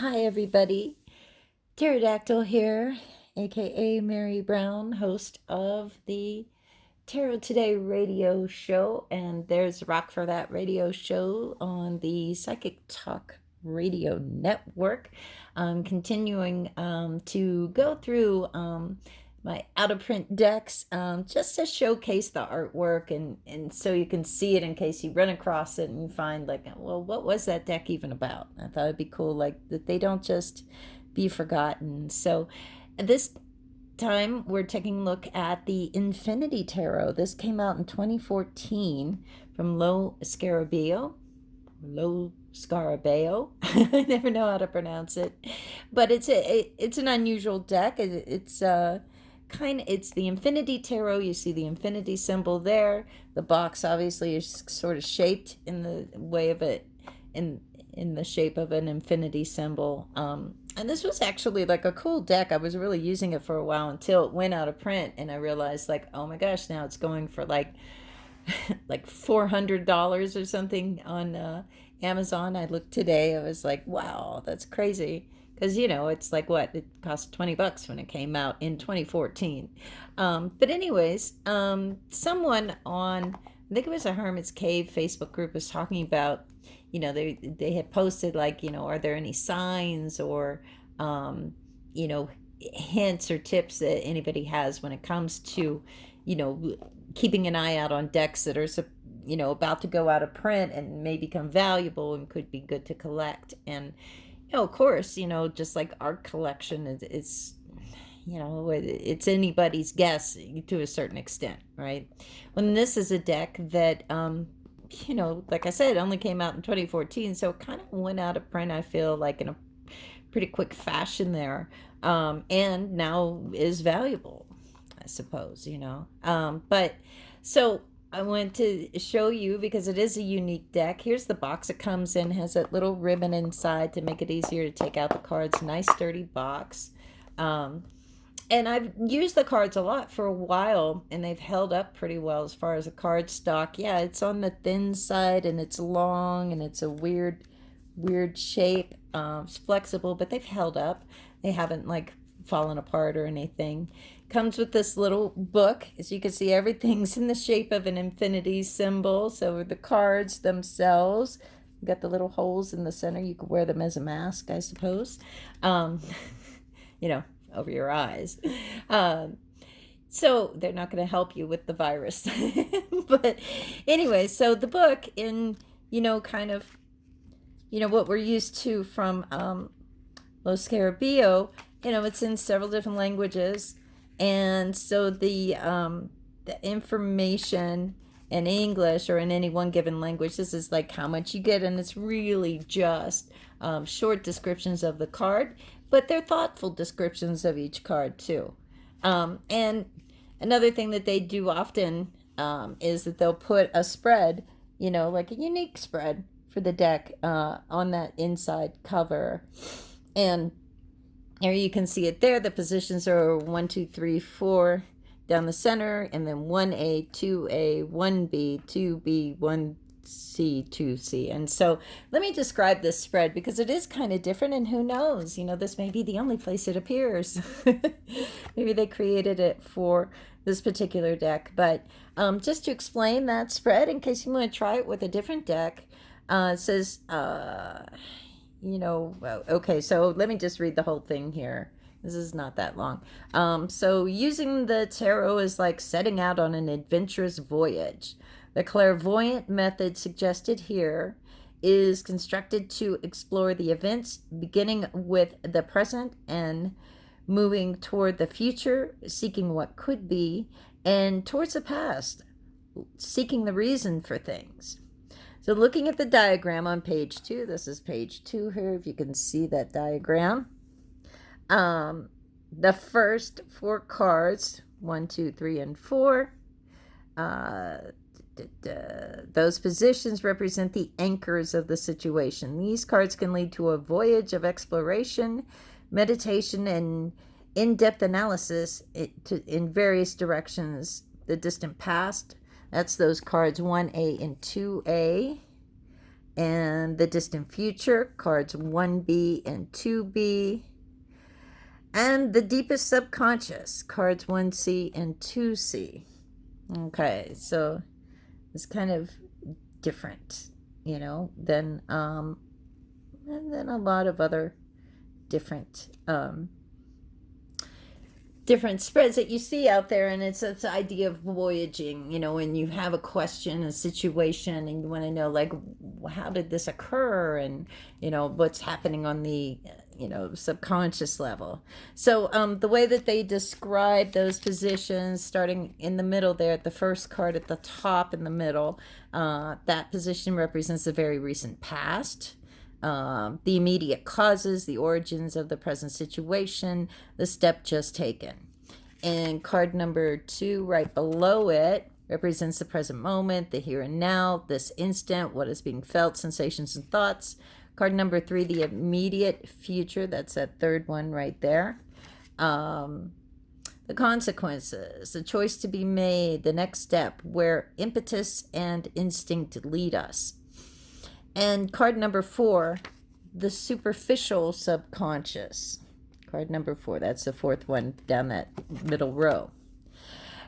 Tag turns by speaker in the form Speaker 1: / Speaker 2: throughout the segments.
Speaker 1: Hi, everybody. Pterodactyl here, aka Mary Brown, host of the Tarot Today radio show. And there's Rock for That radio show on the Psychic Talk Radio Network. I'm continuing to go through my out of print decks just to showcase the artwork and so you can see it in case you run across it and you find like, well, what was that deck even about? I thought it'd be cool, like that they don't just be forgotten. So this time we're taking a look at the Infinity Tarot. This came out in 2014 from Lo Scarabeo. Lo Scarabeo. I never know how to pronounce it, but it's an unusual deck. It's the Infinity Tarot. You see the infinity symbol there. The box obviously is sort of shaped in the way of it in the shape of an infinity symbol. And this was actually like a cool deck. I was really using it for a while until it went out of print, and I realized like, oh my gosh, now it's going for like like $400 or something on Amazon. I looked today. I was like, wow, that's crazy. Because it's like what it cost $20 when it came out in 2014. But anyways, someone on, I think it was a Hermit's Cave Facebook group, was talking about, they had posted like, are there any signs or you know hints or tips that anybody has when it comes to you know keeping an eye out on decks that are about to go out of print and may become valuable and could be good to collect. And of course, just like art collection it's anybody's guess to a certain extent, right? When this is a deck that like I said, it only came out in 2014, so it kind of went out of print, I feel like, in a pretty quick fashion there, and now is valuable, I suppose, but so I wanted to show you because it is a unique deck. Here's the box it comes in. It has that little ribbon inside to make it easier to take out the cards. Nice sturdy box. And I've used the cards a lot for a while, and they've held up pretty well as far as the card stock. Yeah, it's on the thin side, and it's long, and it's a weird shape. It's flexible, but they've held up. They haven't like fallen apart or anything. Comes with this little book. As you can see, everything's in the shape of an infinity symbol. So the cards themselves, got the little holes in the center. You could wear them as a mask, I suppose. You know, over your eyes. So they're not going to help you with the virus. But anyway, so the book in, kind of, what we're used to from Lo Scarabeo, it's in several different languages. And so the information in English or in any one given language, this is like how much you get. And it's really just short descriptions of the card, but they're thoughtful descriptions of each card too. And another thing that they do often is that they'll put a spread, like a unique spread for the deck on that inside cover. And here you can see it there. The positions are 1, 2, 3, 4 down the center, and then 1A, 2A, 1B, 2B, 1C, 2C. And so let me describe this spread because it is kind of different, and who knows, this may be the only place it appears. Maybe they created it for this particular deck. But just to explain that spread, in case you want to try it with a different deck, it says, okay, so let me just read the whole thing here. This is not that long. So using the tarot is like setting out on an adventurous voyage. The clairvoyant method suggested here is constructed to explore the events beginning with the present and moving toward the future, seeking what could be, and towards the past, seeking the reason for things. So looking at the diagram on page 2, this is page 2 here, if you can see that diagram. The first 4 cards, 1, 2, 3, and 4, those positions represent the anchors of the situation. These cards can lead to a voyage of exploration, meditation, and in-depth analysis in various directions. The distant past, that's those cards 1A and 2A. and the distant future, cards 1B and 2B, and the deepest subconscious, cards 1C and 2C. Okay, so it's kind of different, than a lot of other different different spreads that you see out there. And it's the idea of voyaging, when you have a question, a situation, and you want to know, like, how did this occur, and what's happening on the subconscious level. So the way that they describe those positions, starting in the middle there at the first card at the top in the middle, that position represents the very recent past, the immediate causes, the origins of the present situation, the step just taken. And card number 2 right below it represents the present moment, the here and now, this instant, what is being felt, sensations and thoughts. Card number 3, the immediate future. That's that third one right there. The consequences, the choice to be made, the next step, where impetus and instinct lead us. And card number 4, the superficial subconscious. Card number 4, that's the fourth one down that middle row.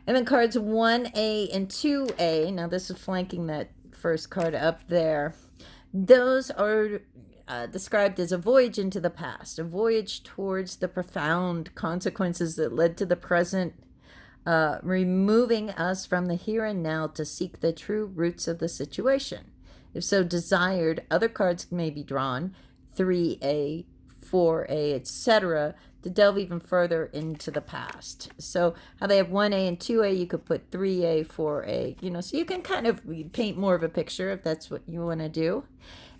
Speaker 1: And then cards 1A and 2A, now this is flanking that first card up there. Those are described as a voyage into the past, a voyage towards the profound consequences that led to the present, removing us from the here and now to seek the true roots of the situation. If so desired, other cards may be drawn, 3A, 4A, etc., to delve even further into the past. So how they have 1A and 2A, you could put 3A, 4A, so you can kind of paint more of a picture if that's what you want to do.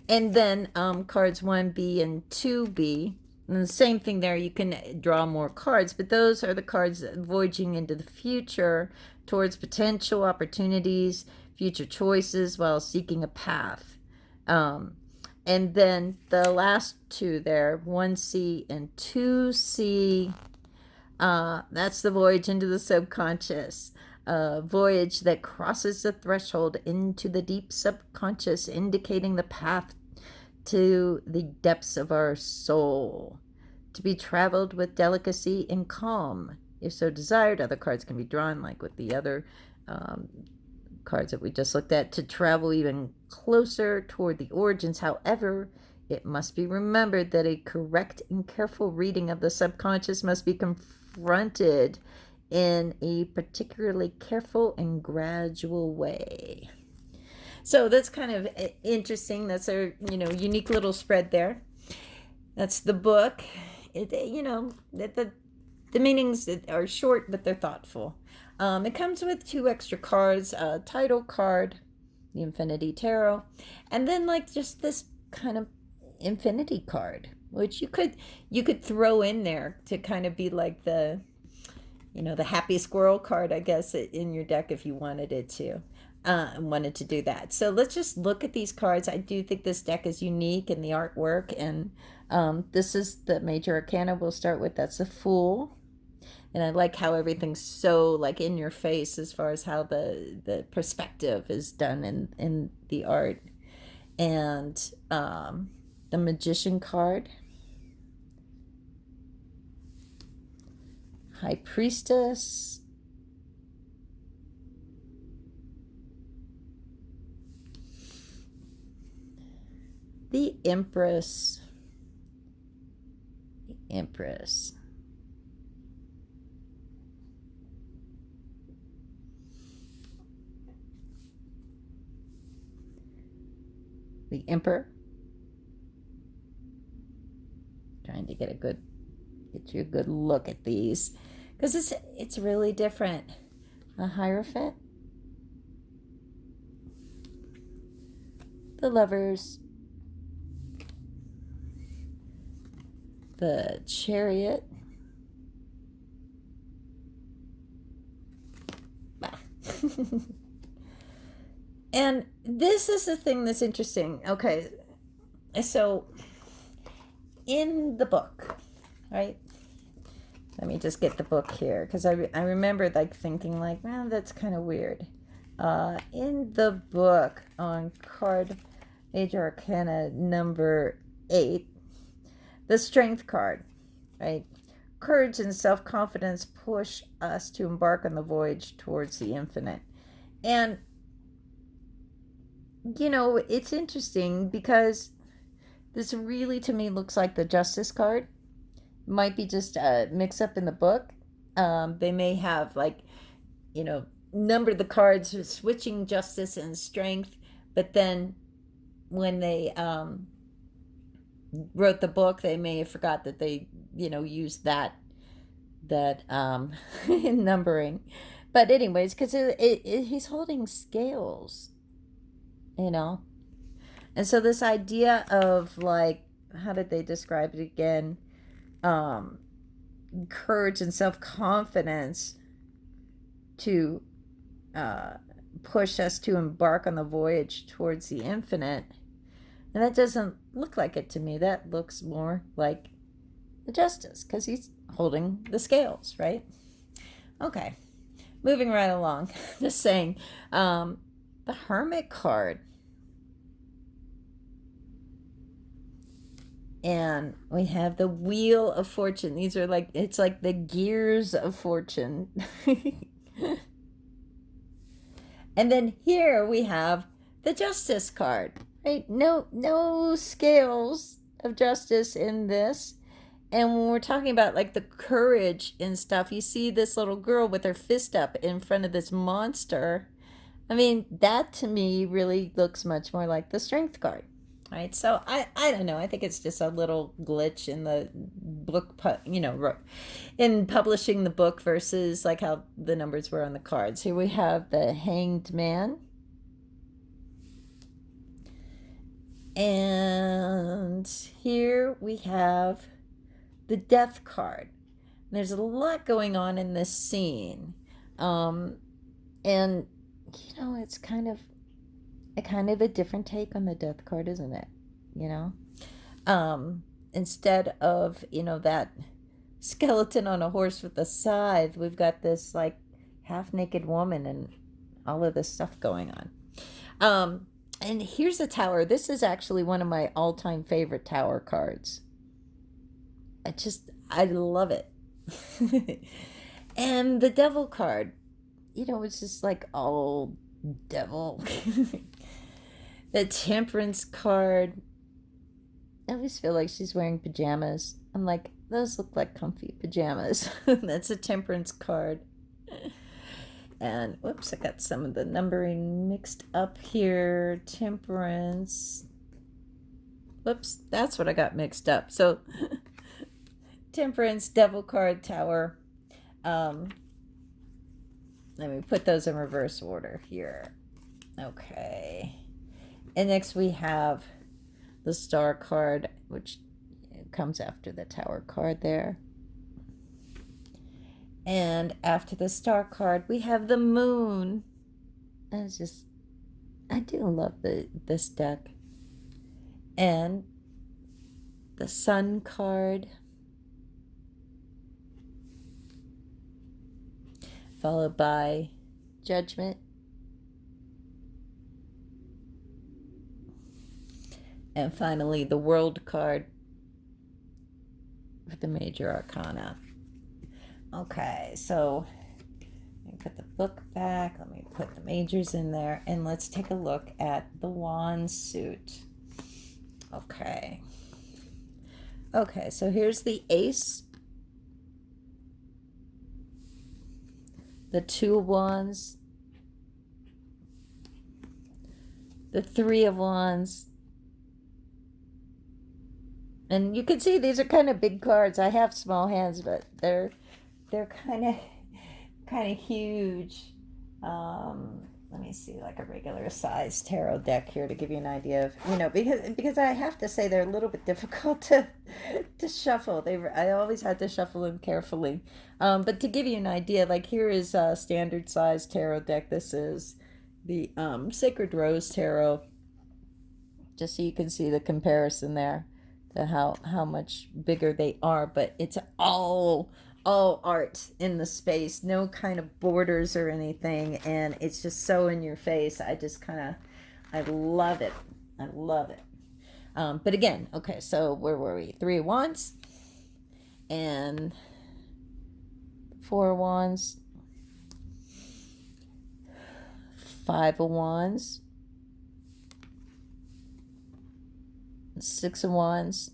Speaker 1: And then cards 1B and 2B, and the same thing there, you can draw more cards, but those are the cards voyaging into the future towards potential opportunities, future choices while seeking a path. And then the last two there, 1C and 2C, that's the voyage into the subconscious. Voyage that crosses the threshold into the deep subconscious, indicating the path to the depths of our soul, to be traveled with delicacy and calm. If so desired, other cards can be drawn, like with the other cards that we just looked at, to travel even closer toward the origins. However, it must be remembered that a correct and careful reading of the subconscious must be confronted in a particularly careful and gradual way. So that's kind of interesting. That's a unique little spread there. That's the book. The meanings are short, but they're thoughtful. It comes with 2 extra cards, a title card, the Infinity Tarot, and then like just this kind of infinity card, which you could throw in there to kind of be like the happy squirrel card, I guess, in your deck if you wanted it to. Wanted to do that. So let's just look at these cards. I do think this deck is unique in the artwork, and this is the major arcana we'll start with. That's the Fool. And I like how everything's so like in your face as far as how the perspective is done in the art. And the Magician card, High Priestess, the Empress, the Emperor. Trying to get you a good look at these, because it's really different. A Hierophant, the Lovers, the Chariot, and this is the thing that's interesting. Okay, so in the book, right? Let me just get the book here, because I remember like thinking like, well, that's kind of weird. In the book on card Major Arcana number 8, the Strength card, right? Courage and self-confidence push us to embark on the voyage towards the infinite. And, it's interesting because this really, to me, looks like the Justice card. Might be just a mix-up in the book. They may have, numbered the cards, switching Justice and Strength, but then when they wrote the book, they may have forgot that they, used that numbering. But anyways, because he's holding scales, and so this idea of, like, how did they describe it again? Courage and self-confidence to push us to embark on the voyage towards the infinite. And that doesn't look like it to me. That looks more like the Justice, because he's holding the scales, right? Okay, moving right along. Just saying, the Hermit card. And we have the Wheel of Fortune. These are it's like the gears of fortune. And then here we have the Justice card, right? No scales of justice in this. And when we're talking about, like, the courage and stuff, you see this little girl with her fist up in front of this monster. I mean, that to me really looks much more like the Strength card, right? So I don't know. I think it's just a little glitch in the book, in publishing the book versus like how the numbers were on the cards. Here we have the Hanged Man. And here we have the Death card. There's a lot going on in this scene. And, it's kind of a different take on the Death card, isn't it? Instead of, that skeleton on a horse with a scythe, we've got this, like, half-naked woman and all of this stuff going on. And here's the Tower. This is actually one of my all-time favorite Tower cards. I love it. And the Devil card, it's just like all devil. The Temperance card, I always feel like she's wearing pajamas. I'm like, those look like comfy pajamas. That's a Temperance card. And whoops, I got some of the numbering mixed up here. Temperance. Whoops, that's what I got mixed up. So Temperance, Devil card, Tower. Let me put those in reverse order here. Okay. And next we have the Star card, which comes after the Tower card there. And after the Star card, we have the Moon. I do love this deck. And the Sun card. Followed by Judgment. And finally, the World card for the Major Arcana. Okay, so let me put the book back. Let me put the majors in there. And let's take a look at the wand suit. Okay. Okay, so here's the Ace. The Two of Wands. The Three of Wands. And you can see these are kind of big cards. I have small hands, but they're kind of huge. Let me see, like a regular size tarot deck here to give you an idea of, because I have to say they're a little bit difficult to shuffle. I always had to shuffle them carefully. But to give you an idea, like here is a standard size tarot deck. This is the Sacred Rose Tarot. Just so you can see the comparison there to how much bigger they are, but it's all art in the space, no kind of borders or anything, and it's just so in your face. I love it. I love it. But again, okay, so where were we? Three of Wands and Four of Wands, Five of Wands, Six of Wands.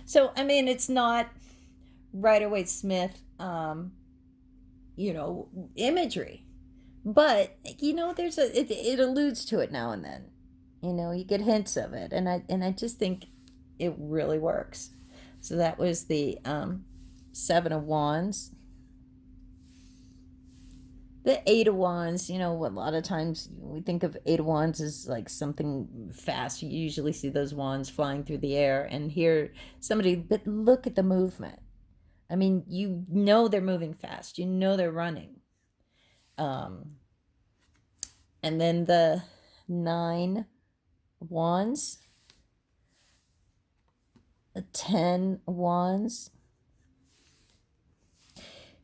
Speaker 1: So, I mean, it's not Rider-Waite-Smith, imagery. But, there's it alludes to it now and then. You get hints of it. And I just think it really works. So that was the Seven of Wands. The Eight of Wands, a lot of times we think of Eight of Wands as like something fast. You usually see those wands flying through the air. And here, but look at the movement. I mean, they're moving fast. They're running. And then the Nine of Wands, the Ten of Wands.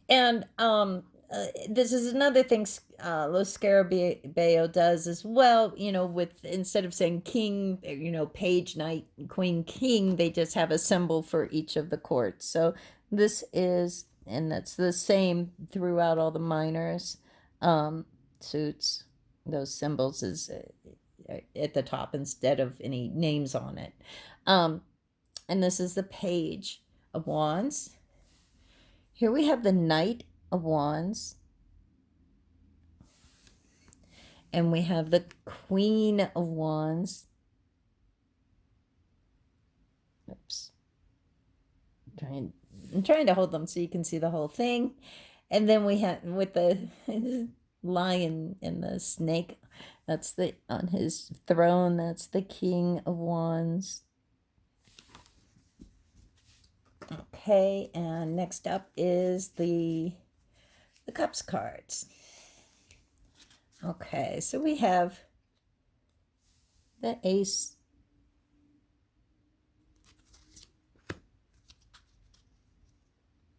Speaker 1: And this is another thing Lo Scarabeo does as well, with instead of saying king, page, knight, queen, king, they just have a symbol for each of the courts. So this is, and that's the same throughout all the minors suits. Those symbols is at the top instead of any names on it. And this is the Page of Wands. Here we have the Knight of Wands. And we have the Queen of Wands. Oops. I'm trying to hold them so you can see the whole thing. And then we have with the lion and the snake, that's on his throne, that's the King of Wands. Okay, and next up is the Cups cards. Okay, so we have the Ace,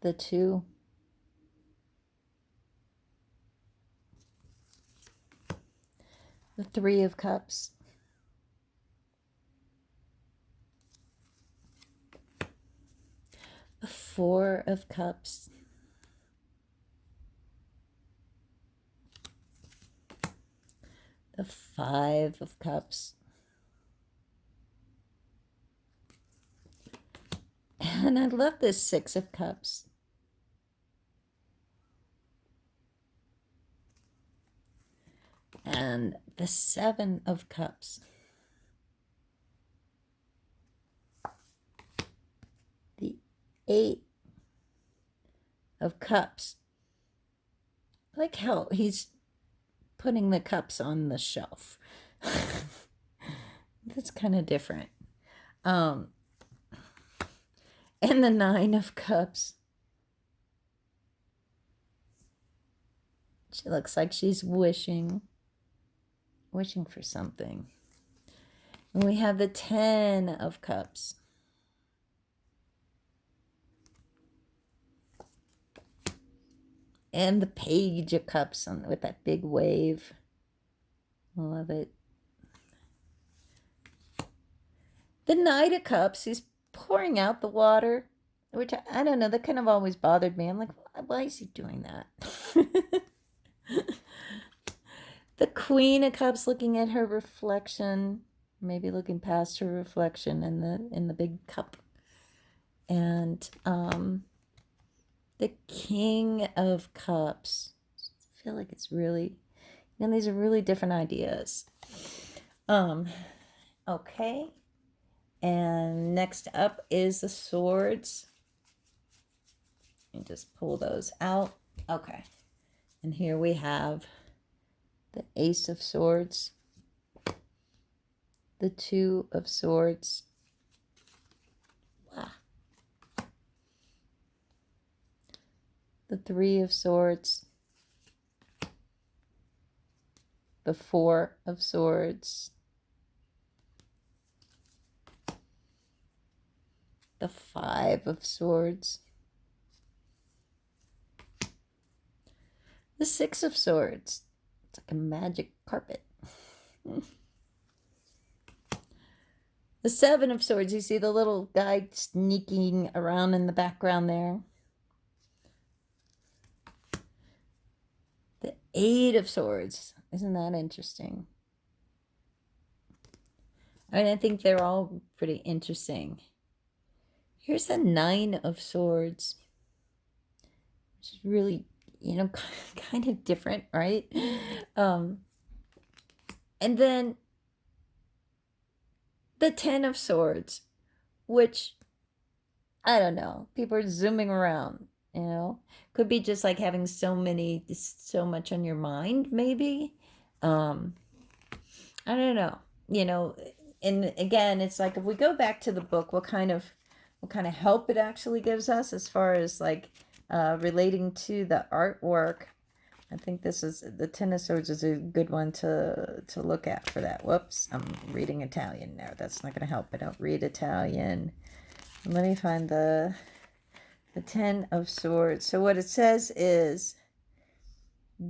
Speaker 1: the Two, the Three of Cups, the Four of Cups, the Five of Cups, and I love this Six of Cups, and the Seven of Cups, the Eight of Cups. I like how he's putting the cups on the shelf. That's kind of different. And the Nine of Cups. She looks like she's wishing for something. And we have the Ten of Cups. And the Page of Cups with that big wave. I love it. The Knight of Cups, he's pouring out the water, which I don't know, that kind of always bothered me. I'm like, why is he doing that? The Queen of Cups looking at her reflection, maybe looking past her reflection in the big cup. And the King of Cups. I feel like it's really, these are really different ideas. Okay. And next up is the swords. And just pull those out. Okay. And here we have the Ace of Swords, the Two of Swords. Wow. The Three of Swords, the Four of Swords, the Five of Swords, the Six of Swords. It's like a magic carpet. The Seven of Swords, you see the little guy sneaking around in the background there. The Eight of Swords. Isn't that interesting? I mean, I think they're all pretty interesting. Here's the Nine of Swords, which is really, kind of different, right? And then the Ten of Swords, which, I don't know, people are zooming around, could be just like having so much on your mind, maybe. I don't know, and again, it's like if we go back to the book, what kind of help it actually gives us as far as like relating to the artwork. I think this is the Ten of Swords is a good one to look at for that. Whoops, I'm reading Italian now. That's not going to help. I don't read Italian. Let me find the Ten of Swords. So what it says is,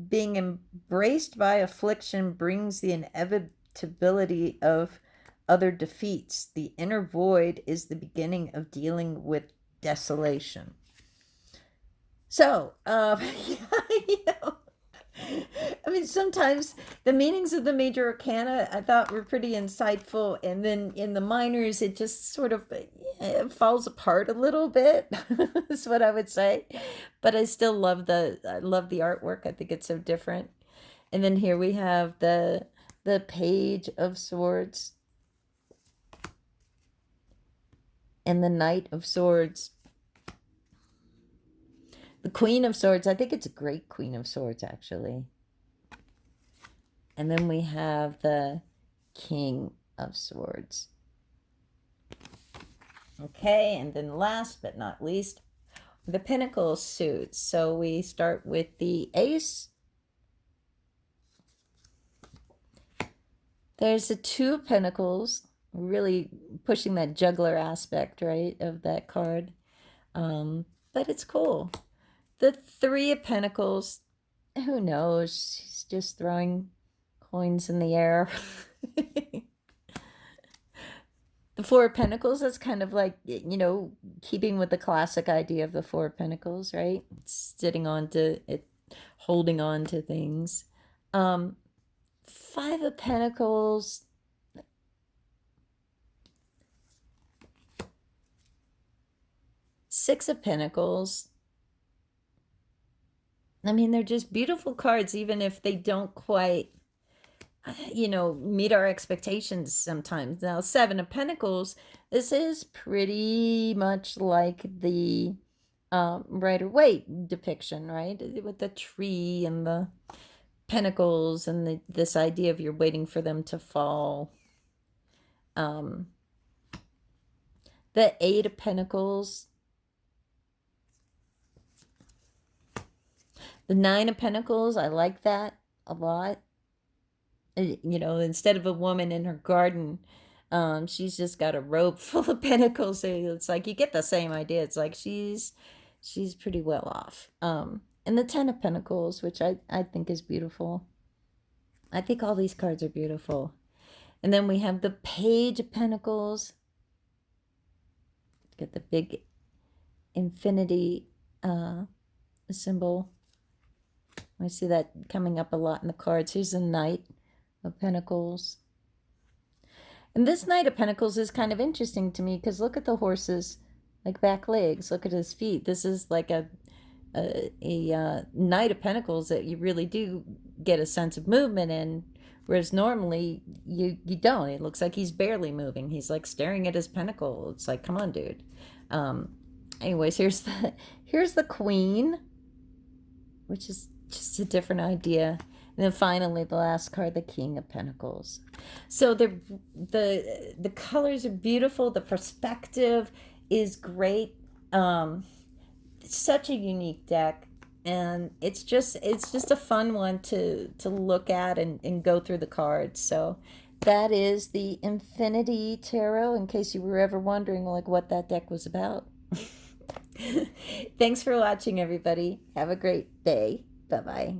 Speaker 1: being embraced by affliction brings the inevitability of other defeats. The inner void is the beginning of dealing with desolation. So, I mean, sometimes the meanings of the major arcana I thought were pretty insightful, and then in the minors, it just sort of falls apart a little bit. Is what I would say, but I still love the artwork. I think it's so different. And then here we have the Page of Swords and the Knight of Swords. The Queen of Swords, I think it's a great Queen of Swords, actually. And then we have the King of Swords. Okay, and then last but not least, the Pinnacle suits. So we start with the Ace. There's the Two of Pentacles, really pushing that juggler aspect, right, of that card. But it's cool. The Three of Pentacles, who knows? She's just throwing coins in the air. The Four of Pentacles, that's kind of like, keeping with the classic idea of the Four of Pentacles, right? Sitting on to it, holding on to things. Five of Pentacles. Six of Pentacles. I mean, they're just beautiful cards, even if they don't quite, meet our expectations sometimes. Now, Seven of Pentacles, this is pretty much like the Rider-Waite depiction, right? With the tree and the pentacles and this idea of you're waiting for them to fall. The Eight of Pentacles. The Nine of Pentacles, I like that a lot. Instead of a woman in her garden, she's just got a robe full of pentacles. So it's like you get the same idea. It's like she's pretty well off. And the Ten of Pentacles, which I think is beautiful. I think all these cards are beautiful. And then we have the Page of Pentacles. Get the big infinity symbol. I see that coming up a lot in the cards. Here's the Knight of Pentacles. And this Knight of Pentacles is kind of interesting to me because look at the horse's like back legs. Look at his feet. This is like a Knight of Pentacles that you really do get a sense of movement in, whereas normally you don't. It looks like he's barely moving. He's like staring at his pentacle. It's like, come on, dude. Anyways, here's the Queen, which is just a different idea. And then finally, the last card, the King of Pentacles. So the colors are beautiful. The perspective is great. It's such a unique deck, and it's just a fun one to look at and go through the cards. So that is the Infinity Tarot, in case you were ever wondering like what that deck was about. Thanks for watching, everybody. Have a great day. Bye-bye.